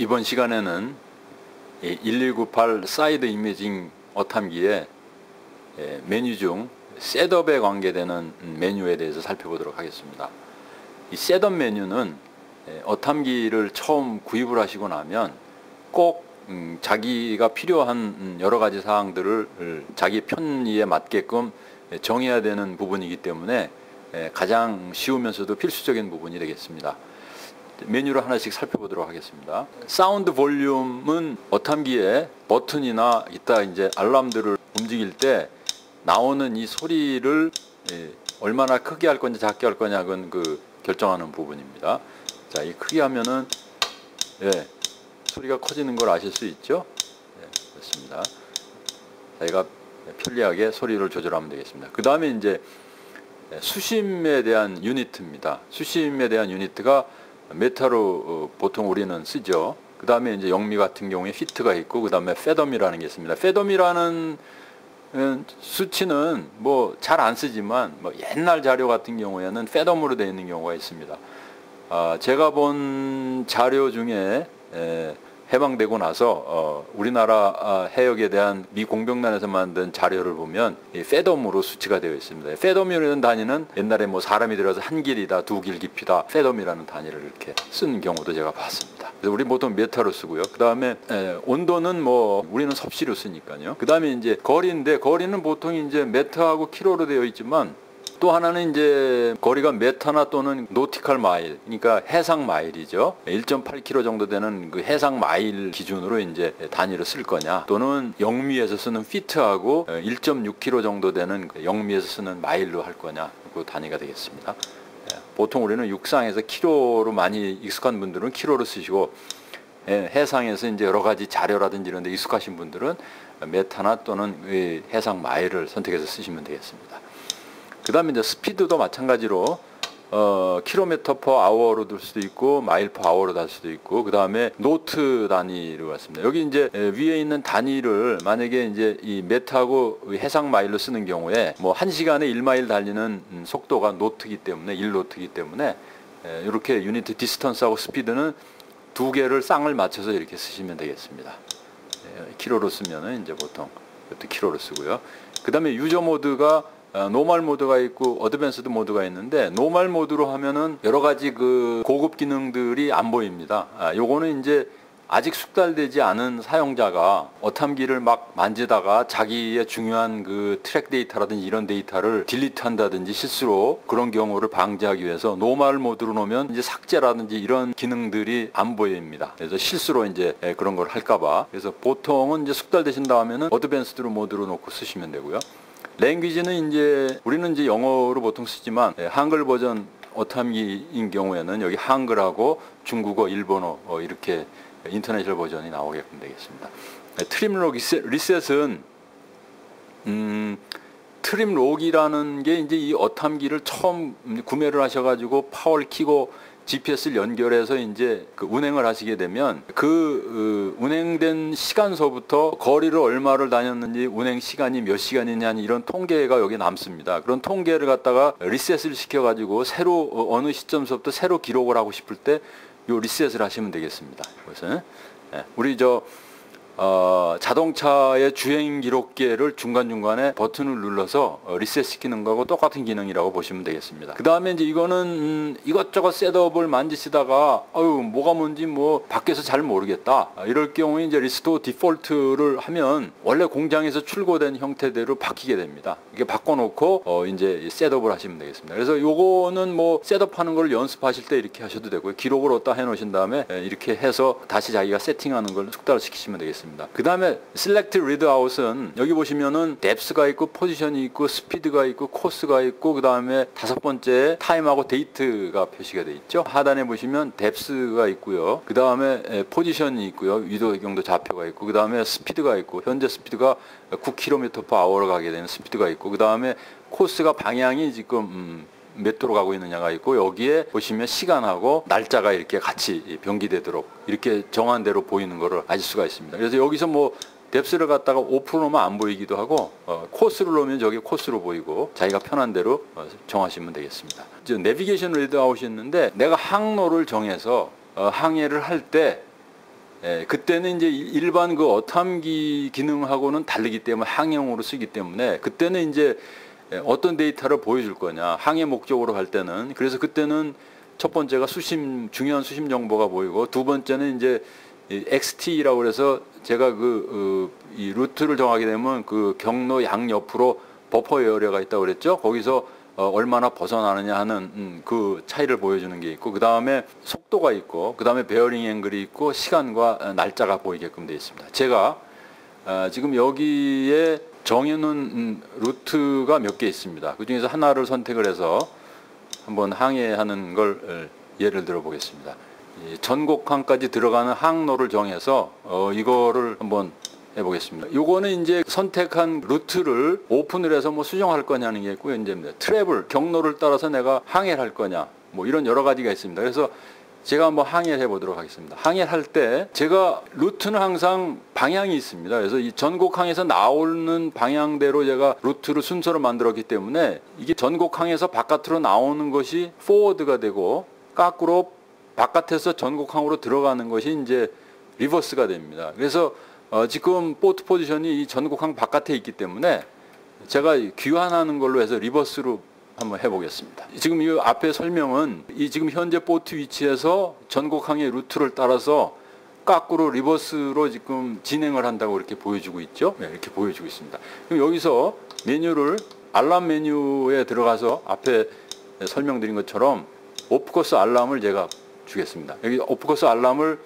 이번 시간에는 1198 사이드 이미징 어탐기의 메뉴 중 셋업에 관계되는 메뉴에 대해서 살펴보도록 하겠습니다. 이 셋업 메뉴는 어탐기를 처음 구입을 하시고 나면 꼭 자기가 필요한 여러 가지 사항들을 자기 편의에 맞게끔 정해야 되는 부분이기 때문에 가장 쉬우면서도 필수적인 부분이 되겠습니다. 메뉴를 하나씩 살펴보도록 하겠습니다. 사운드 볼륨은 어탐기에 버튼이나 이따 이제 알람들을 움직일 때 나오는 이 소리를 얼마나 크게 할 거냐 작게 할 거냐 그건 결정하는 부분입니다. 자, 이 크게 하면은 소리가 커지는 걸 아실 수 있죠? 그렇습니다. 저희가 편리하게 소리를 조절하면 되겠습니다. 그 다음에 이제 수심에 대한 유니트입니다. 수심에 대한 유니트가 메타로 보통 우리는 쓰죠. 그 다음에 이제 영미 같은 경우에 피트가 있고, 그 다음에 페덤이라는 게 있습니다. 페덤이라는 수치는 뭐 잘 안 쓰지만 뭐 옛날 자료 같은 경우에는 페덤으로 되어 있는 경우가 있습니다. 제가 본 자료 중에 해방되고 나서 우리나라 해역에 대한 미 공병단에서 만든 자료를 보면 페덤으로 수치가 되어 있습니다. 페덤이라는 단위는 옛날에 뭐 사람이 들어서 한 길이다, 두 길 깊이다, 페덤이라는 단위를 이렇게 쓰는 경우도 제가 봤습니다. 그래서 우리 보통 메타로 쓰고요. 그 다음에 온도는 뭐 우리는 섭씨로 쓰니까요. 그 다음에 이제 거리인데, 거리는 보통 이제 메타하고 킬로로 되어 있지만 또 하나는 이제 거리가 메타나 또는 노티컬 마일, 그러니까 해상 마일이죠. 1.8km 정도 되는 그 해상 마일 기준으로 이제 단위를 쓸 거냐, 또는 영미에서 쓰는 피트하고 1.6km 정도 되는 영미에서 쓰는 마일로 할 거냐, 그 단위가 되겠습니다. 보통 우리는 육상에서 킬로로 많이 익숙한 분들은 킬로로 쓰시고, 해상에서 이제 여러 가지 자료라든지 이런 데 익숙하신 분들은 메타나 또는 해상 마일을 선택해서 쓰시면 되겠습니다. 그 다음에 이제 스피드도 마찬가지로 킬로미터 퍼 아워로 들 수도 있고 마일 퍼 아워로 달 수도 있고, 그 다음에 노트 단위로 왔습니다. 여기 이제 위에 있는 단위를 만약에 이제 이 메타하고 해상 마일로 쓰는 경우에 뭐 1시간에 1마일 달리는 속도가 노트이기 때문에 1노트이기 때문에 이렇게 유니트 디스턴스하고 스피드는 두 개를 쌍을 맞춰서 이렇게 쓰시면 되겠습니다. 킬로로 쓰면은 이제 보통 이것도 킬로로 쓰고요. 그 다음에 유저 모드가 노멀 모드가 있고 어드밴스드 모드가 있는데, 노멀 모드로 하면은 여러 가지 고급 기능들이 안 보입니다. 요거는 이제 아직 숙달되지 않은 사용자가 어탐기를 막 만지다가 자기의 중요한 트랙 데이터라든지 이런 데이터를 딜리트 한다든지 실수로 그런 경우를 방지하기 위해서 노멀 모드로 놓으면 이제 삭제라든지 이런 기능들이 안 보입니다. 그래서 실수로 이제 그런 걸 할까봐. 그래서 보통은 이제 숙달되신 다음에는 어드밴스드 모드로 놓고 쓰시면 되고요. 랭귀지는 이제 우리는 이제 영어로 보통 쓰지만 한글 버전 어탐기인 경우에는 여기 한글하고 중국어, 일본어 이렇게 인터내셔널 버전이 나오게끔 되겠습니다. 트림 록 리셋은 트림 록이라는 게 이제 이 어탐기를 처음 구매를 하셔가지고 파워를 켜고 GPS를 연결해서 이제 운행을 하시게 되면 운행된 시간서부터 거리를 얼마를 다녔는지, 운행 시간이 몇 시간이냐 이런 통계가 여기 남습니다. 그런 통계를 갖다가 리셋을 시켜가지고 새로 어느 시점서부터 새로 기록을 하고 싶을 때 요 리셋을 하시면 되겠습니다. 그래서 우리 자동차의 주행 기록계를 중간중간에 버튼을 눌러서 리셋 시키는 거하고 똑같은 기능이라고 보시면 되겠습니다. 그 다음에 이제 이거는 이것저것 셋업을 만지시다가 뭐가 뭔지 뭐 밖에서 잘 모르겠다, 이럴 경우에 이제 리스토어 디폴트를 하면 원래 공장에서 출고된 형태대로 바뀌게 됩니다. 이게 바꿔놓고 이제 셋업을 하시면 되겠습니다. 그래서 요거는 뭐 셋업하는 걸 연습하실 때 이렇게 하셔도 되고요. 기록을 얻다 해놓으신 다음에 이렇게 해서 다시 자기가 세팅하는 걸 숙달을 시키시면 되겠습니다. 그 다음에 Select Read Out은 여기 보시면은 뎁스가 있고 포지션이 있고 스피드가 있고 코스가 있고, 그 다음에 다섯 번째 타임하고 데이트가 표시가 되어 있죠. 하단에 보시면 뎁스가 있고요. 그 다음에 포지션이 있고요. 위도 경도 좌표가 있고, 그 다음에 스피드가 있고, 현재 스피드가 9km/h로 가게 되는 스피드가 있고, 그 다음에 코스가 방향이 지금 몇 도로 가고 있느냐가 있고, 여기에 보시면 시간하고 날짜가 이렇게 같이 병기되도록 이렇게 정한 대로 보이는 것을 아실 수가 있습니다. 그래서 여기서 뭐 뎁스를 갖다가 5% 놓으면 안 보이기도 하고, 코스를 놓으면 저기 코스로 보이고, 자기가 편한 대로 정하시면 되겠습니다. 이제 내비게이션 리드아웃이 있는데, 내가 항로를 정해서 항해를 할 때 그때는 이제 일반 그 어탐기 기능하고는 다르기 때문에 항해용으로 쓰기 때문에 그때는 이제 어떤 데이터를 보여줄 거냐 항해 목적으로 할 때는. 그래서 그때는 첫 번째가 수심, 중요한 수심 정보가 보이고, 두 번째는 이제 XT라고 그래서 제가 이 루트를 정하게 되면 그 경로 양옆으로 버퍼 에어리어가 있다고 그랬죠. 거기서 얼마나 벗어나느냐 하는 그 차이를 보여주는 게 있고, 그 다음에 속도가 있고, 그 다음에 베어링 앵글이 있고, 시간과 날짜가 보이게끔 되어 있습니다. 제가 지금 여기에 정해놓은 루트가 몇 개 있습니다. 그 중에서 하나를 선택을 해서 한번 항해하는 걸 예를 들어 보겠습니다. 전곡항까지 들어가는 항로를 정해서 이거를 한번 해보겠습니다. 요거는 이제 선택한 루트를 오픈을 해서 뭐 수정할 거냐는 게 있고요. 이제 트래블, 경로를 따라서 내가 항해를 할 거냐, 뭐 이런 여러 가지가 있습니다. 그래서 제가 한번 항해를 해보도록 하겠습니다. 항해를 할 때 제가 루트는 항상 방향이 있습니다. 그래서 이 전곡항에서 나오는 방향대로 제가 루트를 순서로 만들었기 때문에 이게 전곡항에서 바깥으로 나오는 것이 포워드가 되고, 거꾸로 바깥에서 전곡항으로 들어가는 것이 이제 리버스가 됩니다. 그래서 지금 보트 포지션이 이 전곡항 바깥에 있기 때문에 제가 귀환하는 걸로 해서 리버스로 한번 해보겠습니다. 지금 이 앞에 설명은 이 지금 현재 보트 위치에서 전곡항의 루트를 따라서 거꾸로 리버스로 지금 진행을 한다고 이렇게 보여주고 있죠. 네, 이렇게 보여주고 있습니다. 그럼 여기서 메뉴를 알람 메뉴에 들어가서 앞에 설명드린 것처럼 오프코스 알람을 제가 주겠습니다. 여기 오프코스 알람을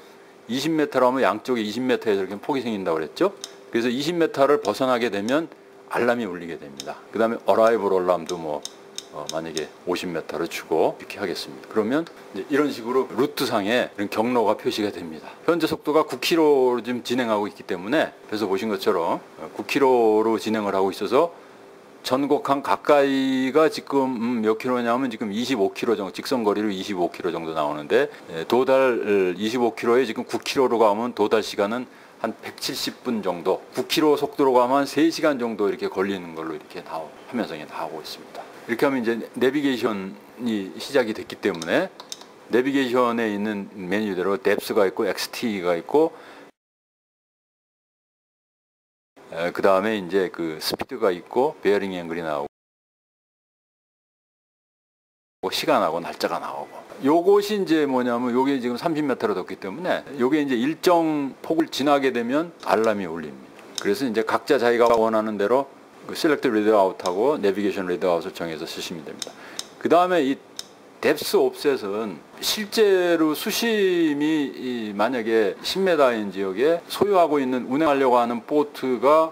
20m로 하면 양쪽에 20m에서 이렇게 폭이 생긴다고 그랬죠. 그래서 20m를 벗어나게 되면 알람이 울리게 됩니다. 그 다음에 어라이벌 알람도 뭐 만약에 50m를 주고 이렇게 하겠습니다. 그러면 이제 이런 식으로 루트상에 이런 경로가 표시가 됩니다. 현재 속도가 9km로 지금 진행하고 있기 때문에 그래서 보신 것처럼 9km로 진행을 하고 있어서 전곡항 가까이가 지금 몇 킬로냐면 지금 25km 정도, 직선 거리로 25km 정도 나오는데, 도달 25km에 지금 9km로 가면 도달 시간은 한 170분 정도, 9km 속도로 가면 3시간 정도 이렇게 걸리는 걸로 이렇게 화면상에 나오고 있습니다. 이렇게 하면 이제 내비게이션이 시작이 됐기 때문에 내비게이션에 있는 메뉴대로 뎁스가 있고 XT가 있고, 그 다음에 이제 그 스피드가 있고 베어링 앵글이 나오고 시간하고 날짜가 나오고, 요것이 이제 뭐냐면 요게 지금 30m로 뒀기 때문에 요게 이제 일정 폭을 지나게 되면 알람이 울립니다. 그래서 이제 각자 자기가 원하는 대로 그 셀렉트 리드 아웃하고 내비게이션 리드 아웃을 정해서 쓰시면 됩니다. 그 다음에 이 뎁스 옵셋은 실제로 수심이 만약에 10m인 지역에 소유하고 있는 운행하려고 하는 보트가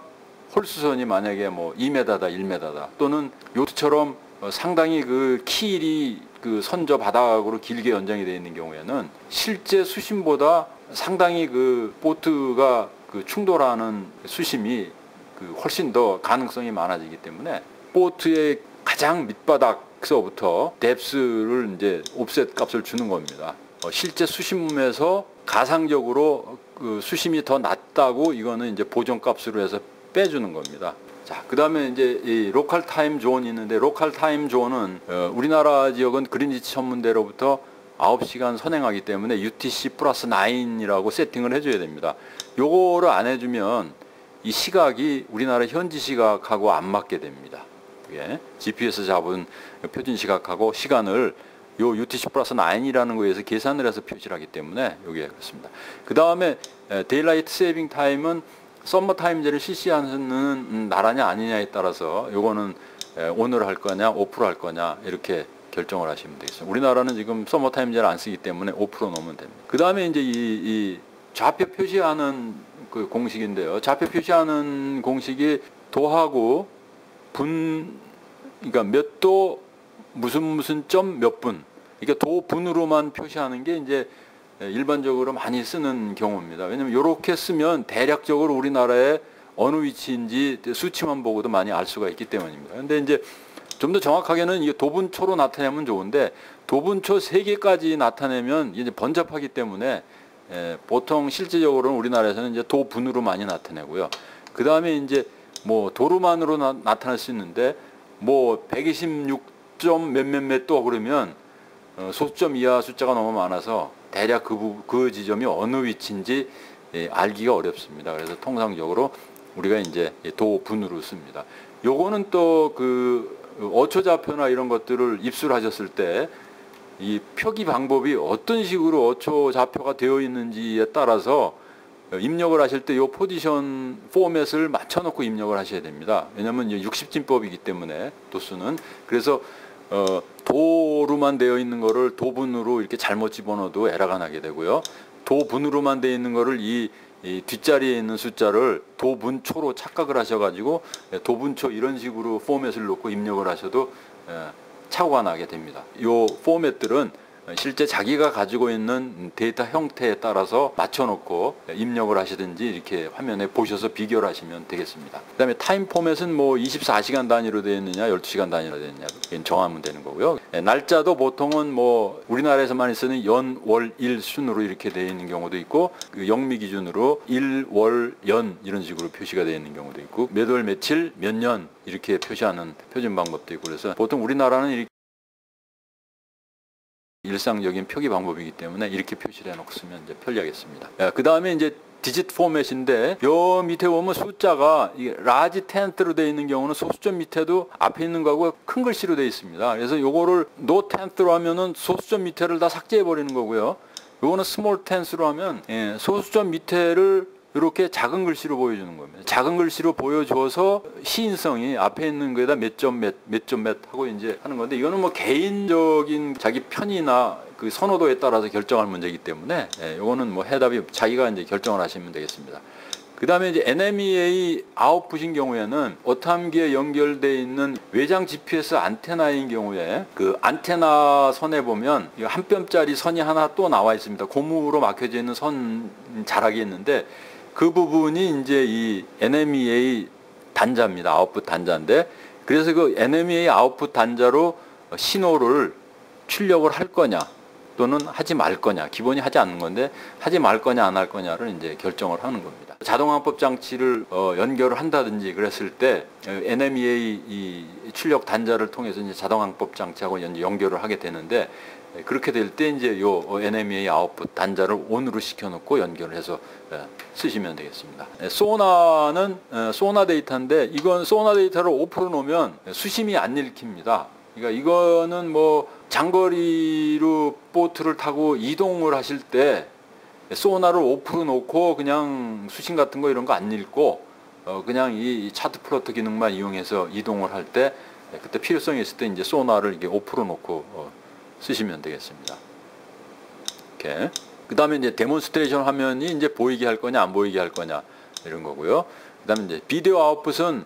홀수선이 만약에 뭐 2m다 1m다 또는 요트처럼 상당히 그 키일이 그 선저 바닥으로 길게 연장이 되어 있는 경우에는 실제 수심보다 상당히 그 보트가 그 충돌하는 수심이 그 훨씬 더 가능성이 많아지기 때문에 보트의 가장 밑바닥서부터 뎁스를 이제 옵셋 값을 주는 겁니다. 실제 수심에서 가상적으로 그 수심이 더 낮다고 이거는 이제 보정 값으로 해서 빼주는 겁니다. 자, 그 다음에 이제 이 로컬 타임 존이 있는데, 로컬 타임 존은 우리나라 지역은 그린위치 천문대로부터 9시간 선행하기 때문에 UTC 플러스 9이라고 세팅을 해줘야 됩니다. 요거를 안 해주면 이 시각이 우리나라 현지 시각하고 안 맞게 됩니다. 그게 GPS 잡은 표준 시각하고 시간을 요 UTC 플러스 9이라는 거에서 계산을 해서 표시를 하기 때문에 요게 그렇습니다. 그 다음에 데일라이트 세이빙 타임은 썸머 타임제를 실시하는 나라냐 아니냐에 따라서 요거는 온으로 할 거냐 오프로 할 거냐 이렇게 결정을 하시면 되겠습니다. 우리나라는 지금 썸머 타임제를 안 쓰기 때문에 오프로 놓으면 됩니다. 그 다음에 이제 이 좌표 표시하는 그 공식인데요. 좌표 표시하는 공식이 도하고 그러니까 몇 도 무슨 점 몇 분, 이게 도분으로만 표시하는 게 이제 일반적으로 많이 쓰는 경우입니다. 왜냐면 이렇게 쓰면 대략적으로 우리나라에 어느 위치인지 수치만 보고도 많이 알 수가 있기 때문입니다. 근데 이제 좀 더 정확하게는 이게 도분초로 나타내면 좋은데, 도분초 3개까지 나타내면 이제 번잡하기 때문에 보통 실질적으로는 우리나라에서는 이제 도분으로 많이 나타내고요. 그 다음에 이제 뭐 도루만으로 나타날 수 있는데, 뭐 126점 몇몇몇 도 그러면 소수점 이하 숫자가 너무 많아서 대략 그 지점이 어느 위치인지 알기가 어렵습니다. 그래서 통상적으로 우리가 이제 도분으로 씁니다. 요거는 또 그 어초 좌표나 이런 것들을 입술하셨을 때 이 표기 방법이 어떤 식으로 어초 좌표가 되어 있는지에 따라서 입력을 하실 때 이 포지션 포맷을 맞춰놓고 입력을 하셔야 됩니다. 왜냐하면 60진법이기 때문에 도수는. 그래서 도로만 되어 있는 거를 도분으로 이렇게 잘못 집어넣어도 에러가 나게 되고요. 도분으로만 되어 있는 거를 이 뒷자리에 있는 숫자를 도분초로 착각을 하셔가지고 도분초 이런 식으로 포맷을 놓고 입력을 하셔도 착오가 나게 됩니다. 이 포맷들은 실제 자기가 가지고 있는 데이터 형태에 따라서 맞춰놓고 입력을 하시든지 이렇게 화면에 보셔서 비교를 하시면 되겠습니다. 그 다음에 타임 포맷은 뭐 24시간 단위로 되어 있느냐 12시간 단위로 되어 있느냐 정하면 되는 거고요. 날짜도 보통은 뭐 우리나라에서만 쓰는 연, 월, 일 순으로 이렇게 되어 있는 경우도 있고 그 영미 기준으로 일, 월, 연 이런 식으로 표시가 되어 있는 경우도 있고 몇 월, 며칠, 몇 년 이렇게 표시하는 표준 방법도 있고 그래서 보통 우리나라는 이렇게 일상적인 표기 방법이기 때문에 이렇게 표시를 해놓고 쓰면 이제 편리하겠습니다. 그 다음에 이제 디짓 포맷인데 요 밑에 보면 숫자가 라지 텐트로 되어 있는 경우는 소수점 밑에도 앞에 있는 거하고 큰 글씨로 되어 있습니다. 그래서 요거를 노 텐트로 하면은 소수점 밑에를 다 삭제해 버리는 거고요. 요거는 스몰 텐스로 하면 소수점 밑에를 이렇게 작은 글씨로 보여주는 겁니다. 작은 글씨로 보여줘서 시인성이 앞에 있는 거에다 몇 점 몇 하고 이제 하는 건데 이거는 뭐 개인적인 자기 편의나 그 선호도에 따라서 결정할 문제이기 때문에 이거는 뭐 해답이 자기가 이제 결정을 하시면 되겠습니다. 그 다음에 이제 NMEA 아웃풋인 경우에는 어탐기에 연결되어 있는 외장 GPS 안테나인 경우에 그 안테나 선에 보면 한 뼘짜리 선이 하나 또 나와 있습니다. 고무로 막혀져 있는 선 자락이 있는데 그 부분이 이제 이 NMEA 단자입니다. 아웃풋 단자인데 그래서 그 NMEA 아웃풋 단자로 신호를 출력을 할 거냐 또는 하지 말 거냐 기본이 하지 않는 건데 하지 말 거냐 안 할 거냐를 이제 결정을 하는 겁니다. 자동항법 장치를 연결을 한다든지 그랬을 때 NMEA 이 출력 단자를 통해서 이제 자동항법 장치하고 연결을 하게 되는데 그렇게 될 때 이제 요 NMEA 아웃풋 단자를 ON으로 시켜놓고 연결을 해서 쓰시면 되겠습니다. 소나는 소나 데이터인데 이건 소나 데이터를 오프로 놓으면 수심이 안 읽힙니다. 그러니까 이거는 뭐 장거리로 보트를 타고 이동을 하실 때 소나를 오프로 놓고 그냥 수심 같은 거 이런 거 안 읽고 그냥 이 차트 플로트 기능만 이용해서 이동을 할 때 그때 필요성이 있을 때 이제 소나를 이게 오프로 놓고 쓰시면 되겠습니다. 이렇게. 그 다음에 이제 데몬스트레이션 화면이 이제 보이게 할 거냐 안 보이게 할 거냐 이런 거고요. 그 다음에 이제 비디오 아웃풋은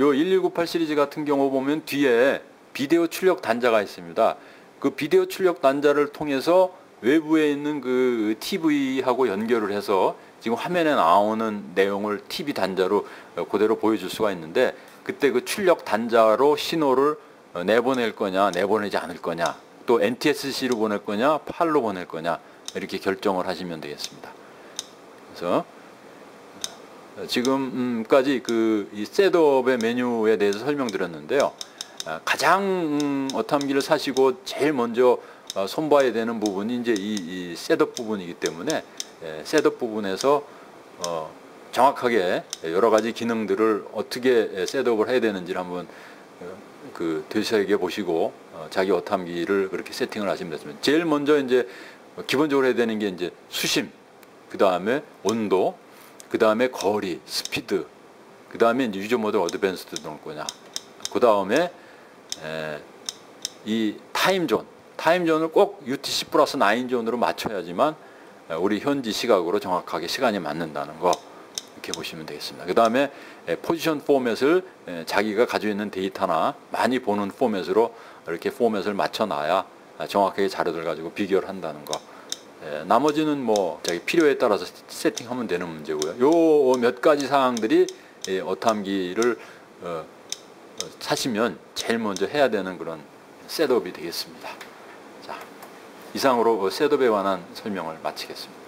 요 1198 시리즈 같은 경우 보면 뒤에 비디오 출력 단자가 있습니다. 그 비디오 출력 단자를 통해서 외부에 있는 그 TV하고 연결을 해서 지금 화면에 나오는 내용을 TV 단자로 그대로 보여줄 수가 있는데 그때 그 출력 단자로 신호를 내보낼 거냐 내보내지 않을 거냐 또 NTSC로 보낼 거냐 PAL로 보낼 거냐 이렇게 결정을 하시면 되겠습니다. 그래서 지금까지 그 이 셋업의 메뉴에 대해서 설명드렸는데요. 가장 어탐기를 사시고 제일 먼저 손봐야 되는 부분이 이제 이 셋업 부분이기 때문에 셋업 부분에서 정확하게 여러 가지 기능들을 어떻게 셋업을 해야 되는지를 한번 그 되새겨 보시고 자기 어탐기를 그렇게 세팅을 하시면 되겠습니다. 제일 먼저 이제 기본적으로 해야 되는 게 이제 수심, 그 다음에 온도, 그 다음에 거리, 스피드, 그 다음에 이제 유저 모드 어드밴스드 넣을 거냐, 그 다음에 이 타임존을 꼭 UTC 플러스 9존으로 맞춰야지만 우리 현지 시각으로 정확하게 시간이 맞는다는 거 이렇게 보시면 되겠습니다. 그 다음에 포지션 포맷을 자기가 가지고 있는 데이터나 많이 보는 포맷으로 이렇게 포맷을 맞춰놔야 정확하게 자료들 가지고 비교를 한다는 거. 나머지는 뭐 자기 필요에 따라서 세팅하면 되는 문제고요. 요 몇 가지 사항들이 어탐기를 사시면 제일 먼저 해야 되는 그런 셋업이 되겠습니다. 자, 이상으로 셋업에 관한 설명을 마치겠습니다.